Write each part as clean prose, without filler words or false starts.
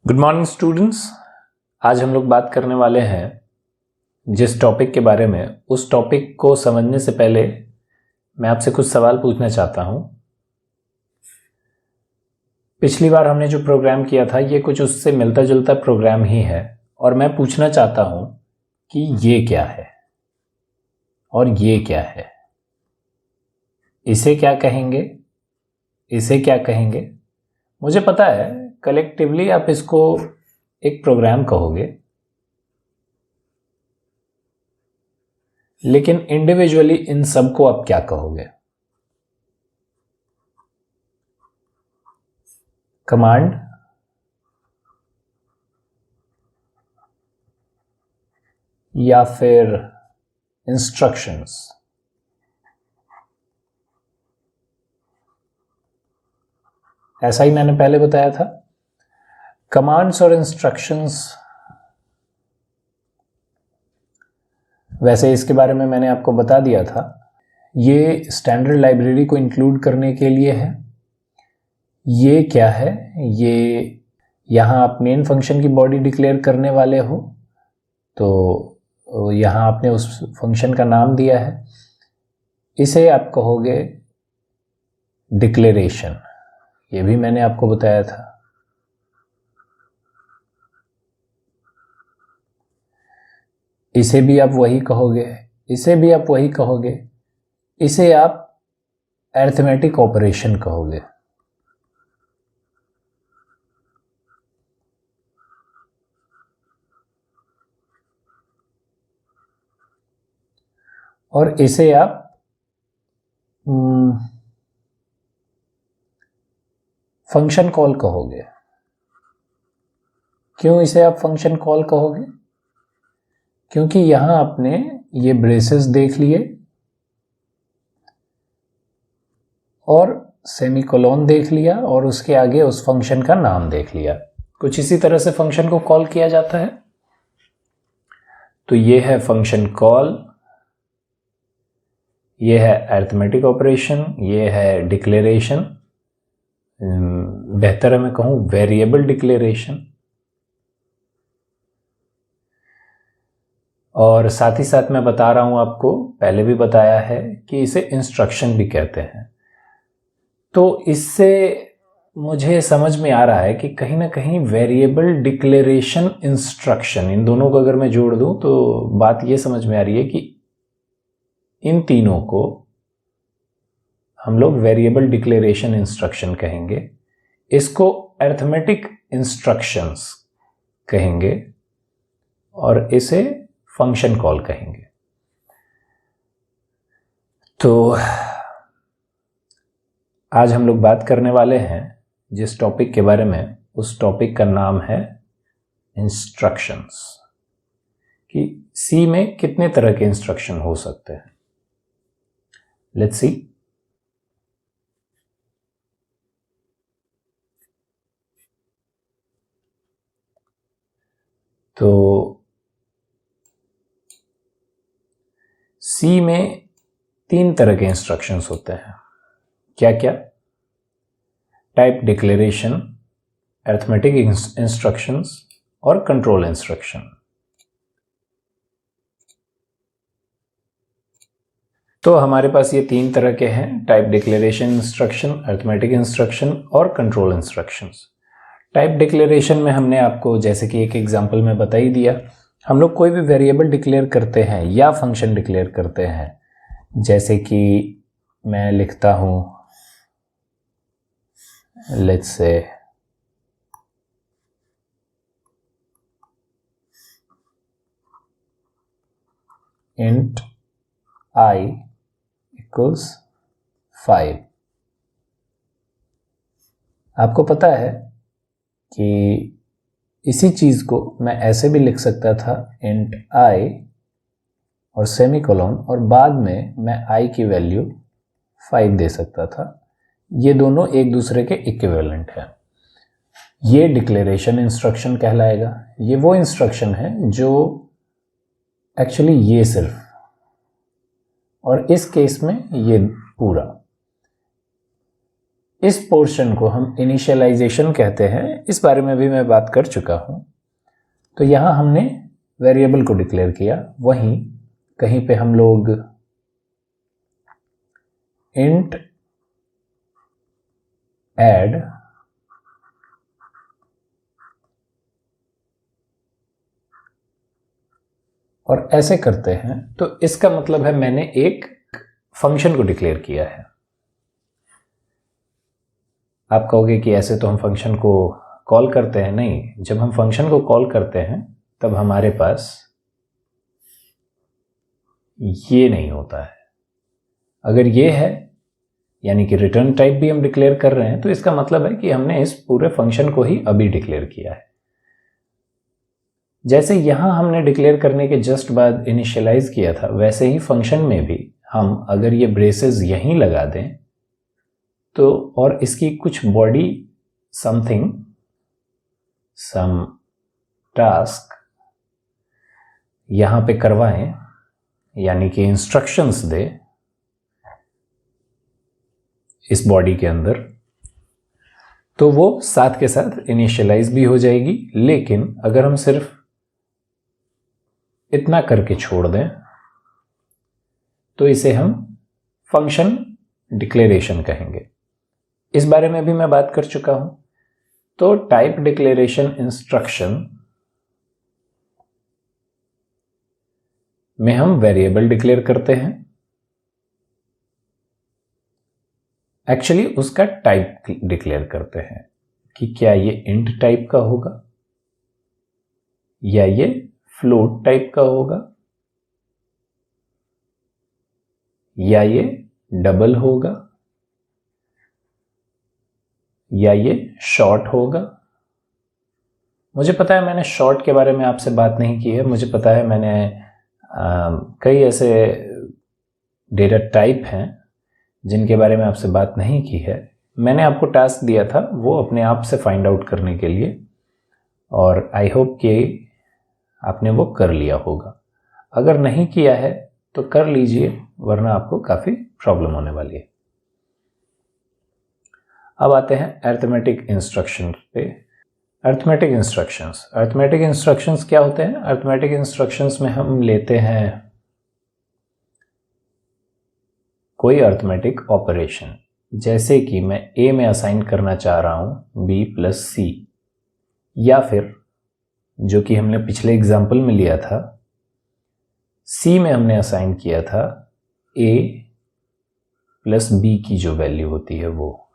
Good morning students. आज हम लोग बात करने वाले हैं जिस टॉपिक के बारे में, उस टॉपिक को समझने से पहले मैं आपसे कुछ सवाल पूछना चाहता हूं। पिछली बार हमने जो प्रोग्राम किया था ये कुछ उससे मिलता जुलता प्रोग्राम ही है और मैं पूछना चाहता हूं कि ये क्या है और ये क्या है, इसे क्या कहेंगे, इसे क्या कहेंगे। मुझे पता है कलेक्टिवली आप इसको एक प्रोग्राम कहोगे, लेकिन इंडिविजुअली इन सब को आप क्या कहोगे? कमांड, या फिर इंस्ट्रक्शंस? ऐसा ही मैंने पहले बताया था, कमांड्स और इंस्ट्रक्शंस। वैसे इसके बारे में मैंने आपको बता दिया था, ये स्टैंडर्ड लाइब्रेरी को इंक्लूड करने के लिए है। ये क्या है? ये यहाँ आप मेन फंक्शन की बॉडी डिक्लेयर करने वाले हो, तो यहाँ आपने उस फंक्शन का नाम दिया है, इसे आप कहोगे डिक्लेरेशन। ये भी मैंने आपको बताया था। इसे भी आप वही कहोगे, इसे भी आप वही कहोगे, इसे आप अरिथमेटिक ऑपरेशन कहोगे। और इसे आप फंक्शन कॉल कहोगे। क्यों इसे आप फंक्शन कॉल कहोगे? क्योंकि यहां आपने ये ब्रेसेस देख लिए और सेमीकोलन देख लिया और उसके आगे उस फंक्शन का नाम देख लिया। कुछ इसी तरह से फंक्शन को कॉल किया जाता है। तो ये है फंक्शन कॉल, ये है अरिथमेटिक ऑपरेशन, ये है डिक्लेरेशन, बेहतर है मैं कहूं वेरिएबल डिक्लेरेशन। और साथ ही साथ मैं बता रहा हूं आपको, पहले भी बताया है कि इसे इंस्ट्रक्शन भी कहते हैं। तो इससे मुझे समझ में आ रहा है कि कहीं ना कहीं वेरिएबल डिक्लेरेशन इंस्ट्रक्शन, इन दोनों को अगर मैं जोड़ दूं तो बात यह समझ में आ रही है कि इन तीनों को हम लोग वेरिएबल डिक्लेरेशन इंस्ट्रक्शन कहेंगे, इसको अरिथमेटिक इंस्ट्रक्शंस कहेंगे और इसे फंक्शन कॉल कहेंगे। तो आज हम लोग बात करने वाले हैं जिस टॉपिक के बारे में, उस टॉपिक का नाम है इंस्ट्रक्शंस। कि सी में कितने तरह के इंस्ट्रक्शन हो सकते हैं। Let's see. तो सी में 3 तरह के इंस्ट्रक्शंस होते हैं। क्या क्या? टाइप डिक्लेरेशन, अरिथमेटिक इंस्ट्रक्शंस और कंट्रोल इंस्ट्रक्शन। तो हमारे पास ये 3 तरह के हैं, type declaration instruction, arithmetic instruction और कंट्रोल इंस्ट्रक्शंस। टाइप डिक्लेरेशन में हमने आपको जैसे कि एक एग्जांपल में बता ही दिया, हम लोग कोई भी वेरिएबल डिक्लेयर करते हैं या फंक्शन डिक्लेयर करते हैं। जैसे कि मैं लिखता हूं, let's say int I equals 5। आपको पता है कि इसी चीज को मैं ऐसे भी लिख सकता था, int I और सेमीकोलन, और बाद में मैं I की वैल्यू 5 दे सकता था। ये दोनों एक दूसरे के इक्विवेलेंट हैं। ये डिक्लेरेशन इंस्ट्रक्शन कहलाएगा। ये वो इंस्ट्रक्शन है जो एक्चुअली ये सिर्फ, और इस केस में ये पूरा। इस पोर्शन को हम इनिशियलाइजेशन कहते हैं, इस बारे में भी मैं बात कर चुका हूं। तो यहां हमने वेरिएबल को डिक्लेयर किया, वहीं कहीं पे हम लोग इंट ऐड और ऐसे करते हैं, तो इसका मतलब है मैंने एक फंक्शन को डिक्लेयर किया है। आप कहोगे कि ऐसे तो हम फंक्शन को कॉल करते हैं। नहीं, जब हम फंक्शन को कॉल करते हैं तब हमारे पास ये नहीं होता है। अगर ये है, यानी कि रिटर्न टाइप भी हम डिक्लेयर कर रहे हैं, तो इसका मतलब है कि हमने इस पूरे फंक्शन को ही अभी डिक्लेयर किया है। जैसे यहां हमने डिक्लेयर करने के जस्ट बाद इनिशियलाइज किया था, वैसे ही फंक्शन में भी हम अगर ये ब्रेसेस यहीं लगा दें तो, और इसकी कुछ बॉडी समथिंग सम टास्क यहां पे करवाएं, यानी कि इंस्ट्रक्शंस दे इस बॉडी के अंदर, तो वो साथ के साथ इनिशियलाइज भी हो जाएगी। लेकिन अगर हम सिर्फ इतना करके छोड़ दें तो इसे हम फंक्शन डिक्लेरेशन कहेंगे। इस बारे में भी मैं बात कर चुका हूं। तो टाइप डिक्लेरेशन इंस्ट्रक्शन में हम वेरिएबल डिक्लेयर करते हैं। एक्चुअली उसका टाइप डिक्लेयर करते हैं कि क्या ये इंट टाइप का होगा या ये फ्लोट टाइप का होगा या ये डबल होगा या ये शॉर्ट होगा। मुझे पता है मैंने शॉर्ट के बारे में आपसे बात नहीं की है। मुझे पता है मैंने कई ऐसे डेटा टाइप हैं जिनके बारे में आपसे बात नहीं की है। मैंने आपको टास्क दिया था वो अपने आप से फाइंड आउट करने के लिए, और आई होप कि आपने वो कर लिया होगा। अगर नहीं किया है तो कर लीजिए, वरना आपको काफ़ी प्रॉब्लम होने वाली है। अब आते हैं अरिथमेटिक इंस्ट्रक्शन पे। अरिथमेटिक इंस्ट्रक्शंस क्या होते हैं? अरिथमेटिक इंस्ट्रक्शंस में हम लेते हैं कोई अरिथमेटिक ऑपरेशन, जैसे कि मैं ए में असाइन करना चाह रहा हूं बी प्लस सी, या फिर जो कि हमने पिछले एग्जाम्पल में लिया था, सी में हमने असाइन किया था ए प्लस बी की जो वैल्यू होती है वो।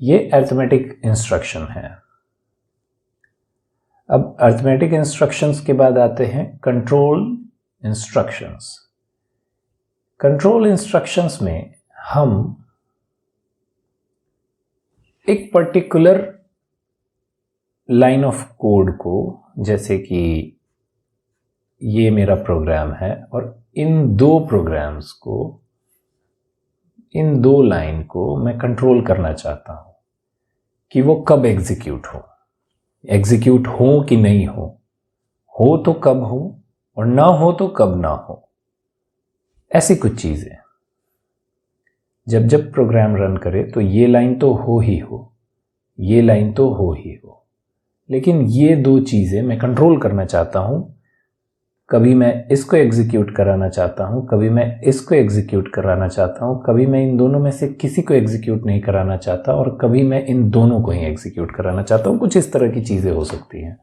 ये अरिथमेटिक इंस्ट्रक्शन है। अब अरिथमेटिक इंस्ट्रक्शंस के बाद आते हैं कंट्रोल इंस्ट्रक्शंस। कंट्रोल इंस्ट्रक्शंस में हम एक पर्टिकुलर लाइन ऑफ कोड को, जैसे कि ये मेरा प्रोग्राम है और इन दो प्रोग्राम्स को, इन दो लाइन को मैं कंट्रोल करना चाहता हूं कि वो कब एग्जीक्यूट हो कि नहीं हो तो कब हो और ना हो तो कब ना हो। ऐसी कुछ चीजें जब जब प्रोग्राम रन करे तो ये लाइन तो हो ही हो, ये लाइन तो हो ही हो, लेकिन ये दो चीजें मैं कंट्रोल करना चाहता हूं। कभी मैं इसको एग्जीक्यूट कराना चाहता हूं, कभी मैं इसको एग्जीक्यूट कराना चाहता हूं, कभी मैं इन दोनों में से किसी को एग्जीक्यूट नहीं कराना चाहता और कभी मैं इन दोनों को ही एग्जीक्यूट कराना चाहता हूं। कुछ इस तरह की चीजें हो सकती हैं।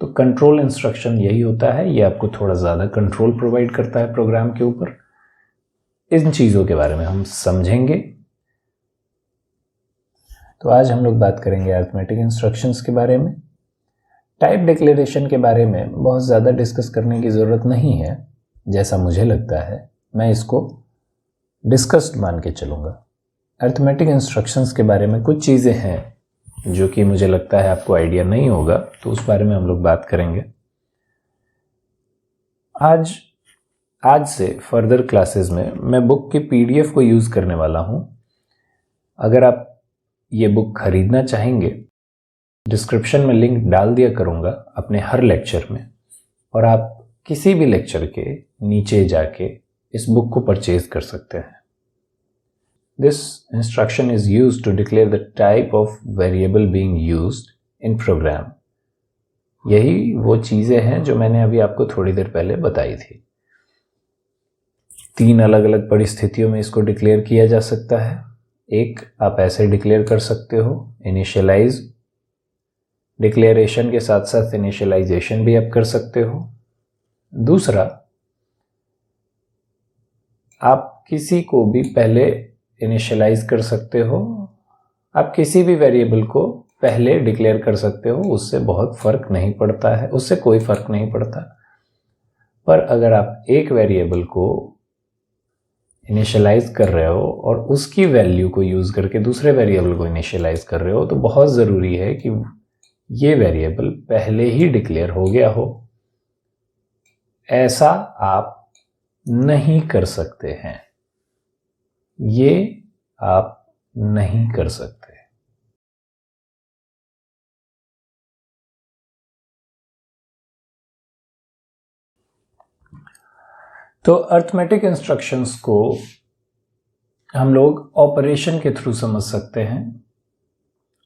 तो कंट्रोल इंस्ट्रक्शन यही होता है, ये आपको थोड़ा ज़्यादा कंट्रोल प्रोवाइड करता है प्रोग्राम के ऊपर। इन चीज़ों के बारे में हम समझेंगे। तो आज हम लोग बात करेंगे अरिथमेटिक इंस्ट्रक्शंस के बारे में। टाइप डिक्लेरेशन के बारे में बहुत ज़्यादा डिस्कस करने की ज़रूरत नहीं है, जैसा मुझे लगता है। मैं इसको डिस्कस्ड मान के चलूँगा। अरिथमेटिक इंस्ट्रक्शंस के बारे में कुछ चीज़ें हैं जो कि मुझे लगता है आपको आइडिया नहीं होगा, तो उस बारे में हम लोग बात करेंगे। आज से फर्दर क्लासेस में मैं बुक के पीडीएफ को यूज़ करने वाला हूँ। अगर आप ये बुक खरीदना चाहेंगे, डिस्क्रिप्शन में लिंक डाल दिया करूँगा अपने हर लेक्चर में, और आप किसी भी लेक्चर के नीचे जाके इस बुक को परचेज कर सकते हैं। This instruction is used to declare the type of variable being used in program. यही वो चीज़ें हैं जो मैंने अभी आपको थोड़ी देर पहले बताई थी। 3 अलग अलग परिस्थितियों में इसको डिक्लेयर किया जा सकता है। एक, आप ऐसे डिक्लेयर कर सकते हो, इनिशियलाइज, डिक्लेरेशन के साथ साथ इनिशियलाइजेशन भी आप कर सकते हो। दूसरा, आप किसी को भी पहले इनिशियलाइज कर सकते हो, आप किसी भी वेरिएबल को पहले डिक्लेयर कर सकते हो, उससे बहुत फर्क नहीं पड़ता है, उससे कोई फर्क नहीं पड़ता। पर अगर आप एक वेरिएबल को इनिशियलाइज कर रहे हो और उसकी वैल्यू को यूज करके दूसरे वेरिएबल को इनिशियलाइज कर रहे हो, तो बहुत ज़रूरी है कि ये वेरिएबल पहले ही डिक्लेयर हो गया हो। ऐसा आप नहीं कर सकते हैं, ये आप नहीं कर सकते। तो अर्थमेटिक इंस्ट्रक्शंस को हम लोग ऑपरेशन के थ्रू समझ सकते हैं।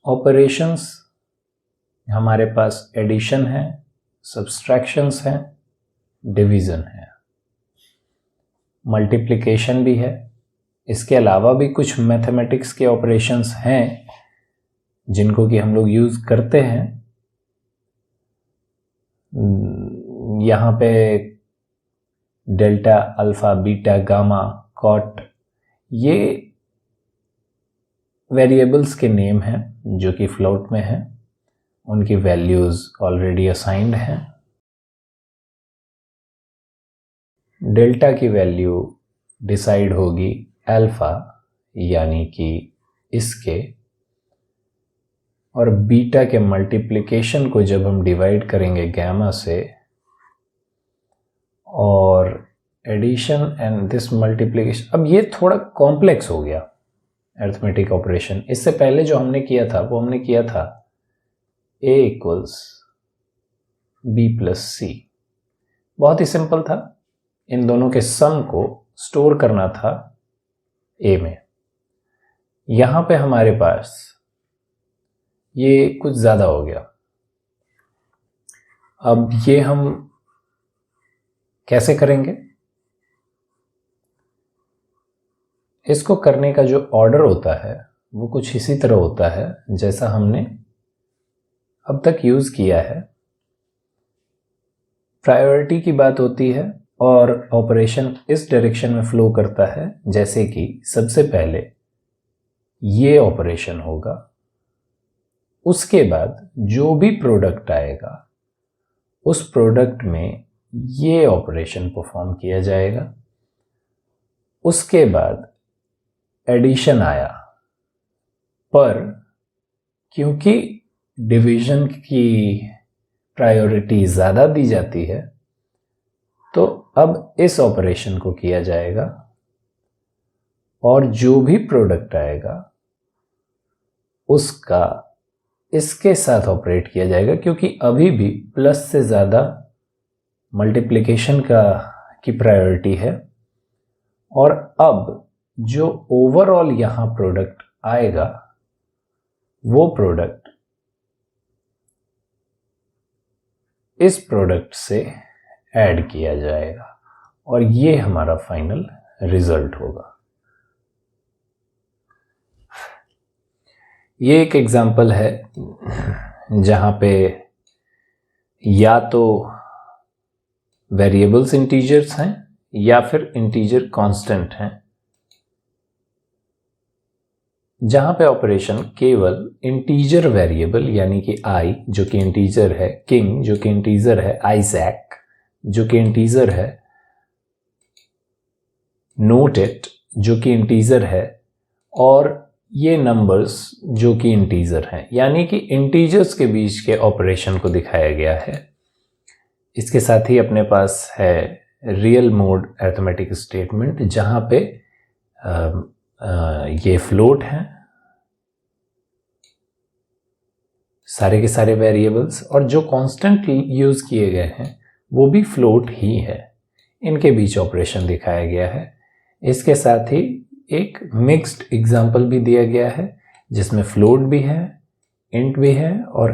ऑपरेशंस हमारे पास एडिशन है, सब्सट्रैक्शंस हैं, डिवीज़न है, मल्टीप्लिकेशन भी है। इसके अलावा भी कुछ मैथमेटिक्स के ऑपरेशंस हैं जिनको कि हम लोग यूज़ करते हैं। यहाँ पे डेल्टा, अल्फ़ा, बीटा, गामा, कॉट, ये वेरिएबल्स के नेम हैं जो कि फ्लोट में हैं, उनकी वैल्यूज़ ऑलरेडी असाइंड हैं। डेल्टा की वैल्यू डिसाइड होगी अल्फ़ा यानी कि इसके, और बीटा के मल्टीप्लिकेशन को जब हम डिवाइड करेंगे गामा से, और एडिशन एंड दिस मल्टीप्लिकेशन, अब ये थोड़ा कॉम्प्लेक्स हो गया अर्थमेटिक ऑपरेशन। इससे पहले जो हमने किया था वो हमने किया था a equals b plus c, बहुत ही सिंपल था। इन दोनों के सम को स्टोर करना था a में। यहां पे हमारे पास ये कुछ ज़्यादा हो गया। अब ये हम कैसे करेंगे? इसको करने का जो ऑर्डर होता है वो कुछ इसी तरह होता है जैसा हमने अब तक यूज़ किया है। प्रायोरिटी की बात होती है और ऑपरेशन इस डायरेक्शन में फ्लो करता है, जैसे कि सबसे पहले ये ऑपरेशन होगा, उसके बाद जो भी प्रोडक्ट आएगा उस प्रोडक्ट में ये ऑपरेशन परफॉर्म किया जाएगा। उसके बाद एडिशन आया, पर क्योंकि डिवीजन की प्रायोरिटी ज़्यादा दी जाती है तो अब इस ऑपरेशन को किया जाएगा, और जो भी प्रोडक्ट आएगा उसका इसके साथ ऑपरेट किया जाएगा, क्योंकि अभी भी प्लस से ज़्यादा मल्टीप्लिकेशन की प्रायोरिटी है। और अब जो ओवरऑल यहाँ प्रोडक्ट आएगा वो प्रोडक्ट इस प्रोडक्ट से ऐड किया जाएगा और ये हमारा फाइनल रिजल्ट होगा। ये एक एग्जाम्पल है जहाँ पे या तो वेरिएबल्स इंटीजर्स हैं या फिर इंटीजर कांस्टेंट हैं, जहां पे ऑपरेशन केवल इंटीजर वेरिएबल यानी कि i जो कि इंटीजर है, किंग जो कि इंटीजर है, आइजैक जो कि इंटीजर है, नोट इट जो कि इंटीजर है, और ये नंबर्स जो कि इंटीजर हैं, यानी कि इंटीजर्स के बीच के ऑपरेशन को दिखाया गया है। इसके साथ ही अपने पास है रियल मोड अरिथमेटिक स्टेटमेंट जहां पे ये फ्लोट हैं सारे के सारे वेरिएबल्स, और जो कांस्टेंट यूज किए गए हैं वो भी फ्लोट ही है। इनके बीच ऑपरेशन दिखाया गया है। इसके साथ ही एक मिक्स्ड एग्जाम्पल भी दिया गया है जिसमें फ्लोट भी है, इंट भी है और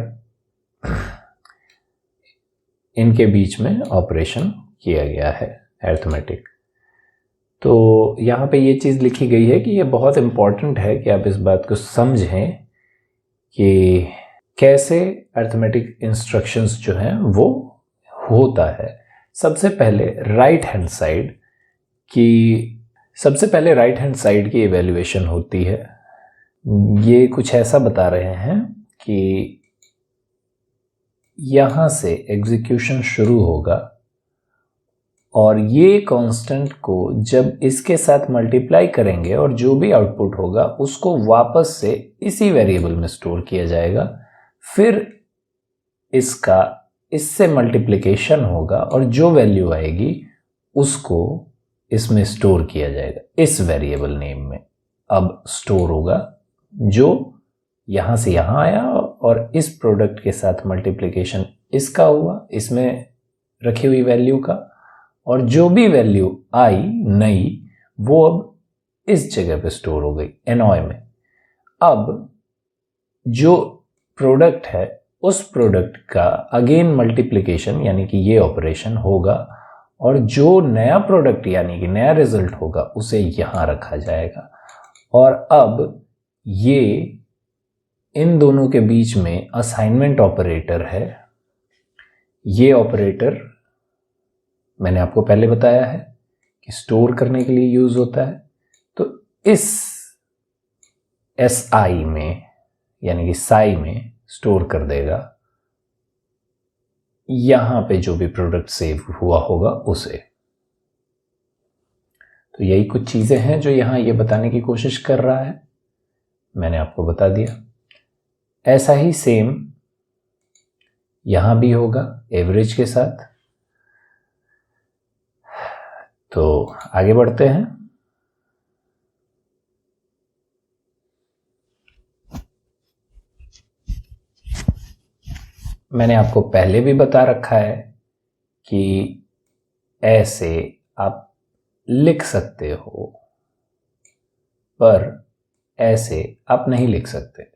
इनके बीच में ऑपरेशन किया गया है अरिथमेटिक। तो यहाँ पे ये चीज़ लिखी गई है कि ये बहुत इम्पॉर्टेंट है कि आप इस बात को समझें कि कैसे अरिथमेटिक इंस्ट्रक्शंस जो हैं वो होता है। सबसे पहले राइट हैंड साइड की इवैल्यूएशन होती है। ये कुछ ऐसा बता रहे हैं कि यहाँ से एग्जीक्यूशन शुरू होगा और ये कांस्टेंट को जब इसके साथ मल्टीप्लाई करेंगे और जो भी आउटपुट होगा उसको वापस से इसी वेरिएबल में स्टोर किया जाएगा। फिर इसका इससे मल्टीप्लिकेशन होगा और जो वैल्यू आएगी उसको इसमें स्टोर किया जाएगा, इस वेरिएबल नेम में अब स्टोर होगा जो यहाँ से यहाँ आया और इस प्रोडक्ट के साथ मल्टीप्लिकेशन इसका हुआ इसमें रखी हुई वैल्यू का, और जो भी वैल्यू आई नई वो अब इस जगह पे स्टोर हो गई एनॉय में। अब जो प्रोडक्ट है उस प्रोडक्ट का अगेन मल्टीप्लिकेशन यानी कि ये ऑपरेशन होगा और जो नया प्रोडक्ट यानी कि नया रिजल्ट होगा उसे यहाँ रखा जाएगा। और अब ये इन दोनों के बीच में असाइनमेंट ऑपरेटर है। ये ऑपरेटर मैंने आपको पहले बताया है कि स्टोर करने के लिए यूज होता है। तो इस SI में यानी कि साई में स्टोर कर देगा यहां पे जो भी प्रोडक्ट सेव हुआ होगा उसे। तो यही कुछ चीजें हैं जो यहां ये बताने की कोशिश कर रहा है, मैंने आपको बता दिया। ऐसा ही सेम यहां भी होगा एवरेज के साथ। तो आगे बढ़ते हैं। मैंने आपको पहले भी बता रखा है कि ऐसे आप लिख सकते हो पर ऐसे आप नहीं लिख सकते।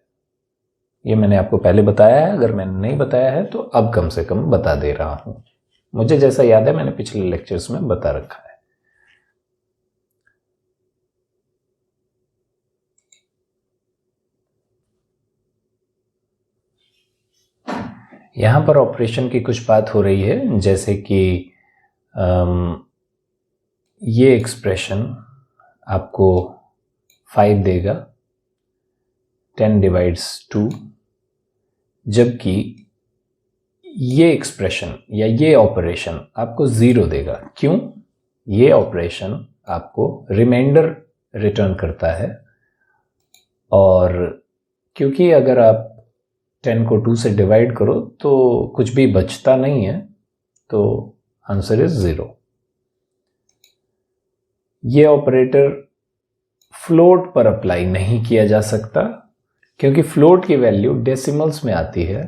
ये मैंने आपको पहले बताया है, अगर मैंने नहीं बताया है तो अब कम से कम बता दे रहा हूं। मुझे जैसा याद है मैंने पिछले लेक्चर्स में बता रखा है। यहां पर ऑपरेशन की कुछ बात हो रही है, जैसे कि ये एक्सप्रेशन आपको 5 देगा 10 डिवाइड्स 2, जबकि ये एक्सप्रेशन या ये ऑपरेशन आपको 0 देगा। क्यों? ये ऑपरेशन आपको रिमाइंडर रिटर्न करता है और क्योंकि अगर आप 10 को 2 से डिवाइड करो तो कुछ भी बचता नहीं है, तो आंसर इज 0। ये ऑपरेटर फ्लोट पर अप्लाई नहीं किया जा सकता क्योंकि फ्लोट की वैल्यू डेसिमल्स में आती है।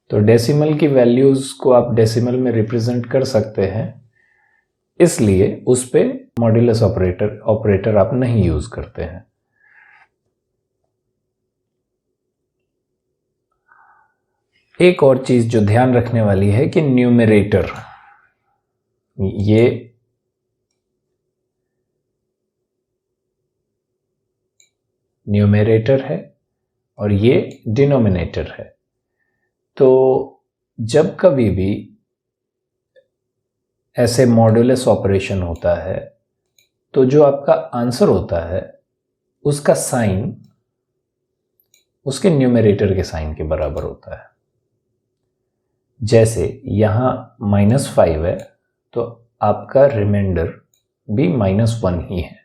तो डेसिमल की वैल्यूज को आप डेसिमल में रिप्रेजेंट कर सकते हैं, इसलिए उस पे मॉड्यूलस ऑपरेटर आप नहीं यूज करते हैं। एक और चीज जो ध्यान रखने वाली है कि न्यूमरेटर, ये न्यूमरेटर है और ये डिनोमिनेटर है। तो जब कभी भी ऐसे मॉड्यूलस ऑपरेशन होता है तो जो आपका आंसर होता है उसका साइन उसके न्यूमरेटर के साइन के बराबर होता है। जैसे यहां -5 है तो आपका रिमाइंडर भी -1 ही है,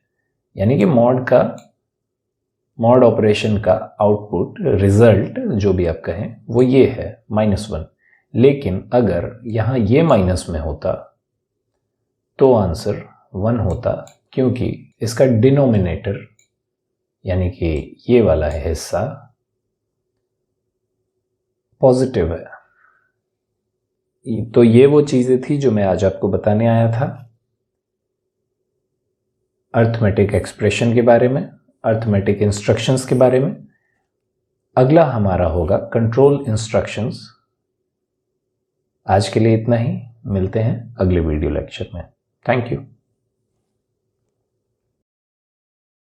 यानी कि मॉड ऑपरेशन का आउटपुट रिजल्ट जो भी आप कहें वो ये है -1। लेकिन अगर यहां ये माइनस में होता तो आंसर 1 होता, क्योंकि इसका डिनोमिनेटर यानी कि ये वाला हिस्सा पॉजिटिव है। तो ये वो चीजें थी जो मैं आज आपको बताने आया था। अर्थमेटिक एक्सप्रेशन के बारे में, अर्थमेटिक इंस्ट्रक्शंस के बारे में। अगला हमारा होगा कंट्रोल इंस्ट्रक्शंस। आज के लिए इतना ही, मिलते हैं अगले वीडियो लेक्चर में। Thank you.